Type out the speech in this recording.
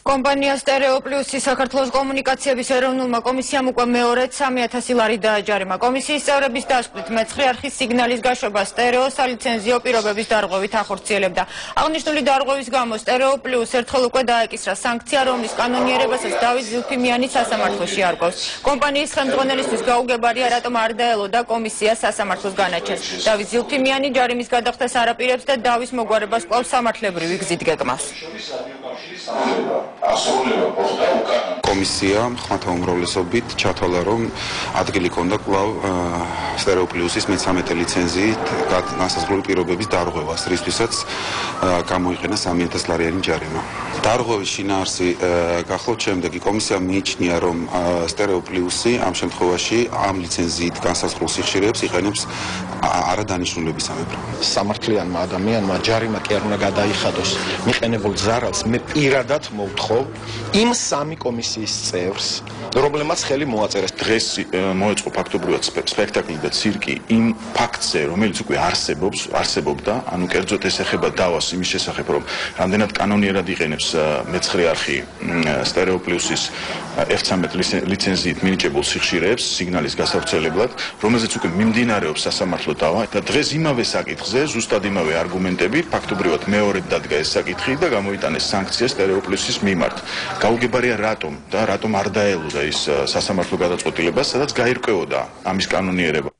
კომპანია სტერეო პლუსი საქართველოს კომუნიკაციების ეროვნულმა კომისიამ უკვე მეორედ 3000 ლარი დააჯარიმა. კომისიის წევრების დასკვნით მეცხრე არხის სიგნალის გაშვება სტერეო სალიცენზიო პირობების დარღვევით ახორციელებდა. აღნიშნული დარღვევის გამო სტერეო პლუს ერთხელ უკვე დაეკისრა სანქცია, რომლის კანონიერებასაც დავით ზილფიმიანი სასამართლოში არკვევს. კომპანიის ხელმძღვანელისთვის გაუგებარია, რატომ არ დაელოდა კომისია სასამართლოს განაჩენს. დავით ზილფიმიანი ჯარიმის გადახდას არ აპირებს და დავის მოგვარებას კვლავ სამართლებრივი გზით გეგმავს. კომისია ხმათა უმრავლესობით ჩათვალა, რომ ადგილი ჰქონდა კვლავ სტერეო პლუსის მე-13 ლიცენზიით განსაზღვრული პირობების დარღვევას, რისთვისაც გამოიყენა 3000 ლარიანი ჯარიმა. დარღვევის შინაარსი გახლავთ შემდეგი. კომისიამ მიიჩნია, რომ სტერეო პლუსი ამ შემთხვევაში ამ ლიცენზიით განსაზღვრულ სიხშირეებს იყენებს არადანიშნულებისამებრ. სამართლიანმა ადამიანმა ჯარიმა კი არ უნდა გადაიხადოს მიყენებულ ზარალს. მე პირადად მოვთხოვ იმ სამი კომისიის წევრს, რომლებმაც ხელი მოაწერეს. დღეს მოეწყო ფაქტობრივად სპექტაკლი და ცირკი იმ ფაქტზე, რომელიც უკვე არსებობდა, ანუ კერძოდ ეს ეხება დავას იმის შესახებ, რომ რამდენად კანონიერად იყენებს მეცხრე არხი სტერეო პლუსის F13 ლიცენზიით მინიჭებულ სიხშირეებს სიგნალის გასავრცელებლად, რომელზეც უკვე მიმდინარეობს სასამართლო დავა და დღეს იმავე საკითხზე, ზუსტად იმავე არგუმენტებით, ფაქტობრივად მეორედ დადგა ეს საკითხი და გამოიტანეს სანქცია სტერეო პლუსის მიმართ. გაუგებარია რატომ არ დაელოდა ის სასამართლო გადაწყვეტილებას, სადაც გაირკვეოდა ამის კანონიერება.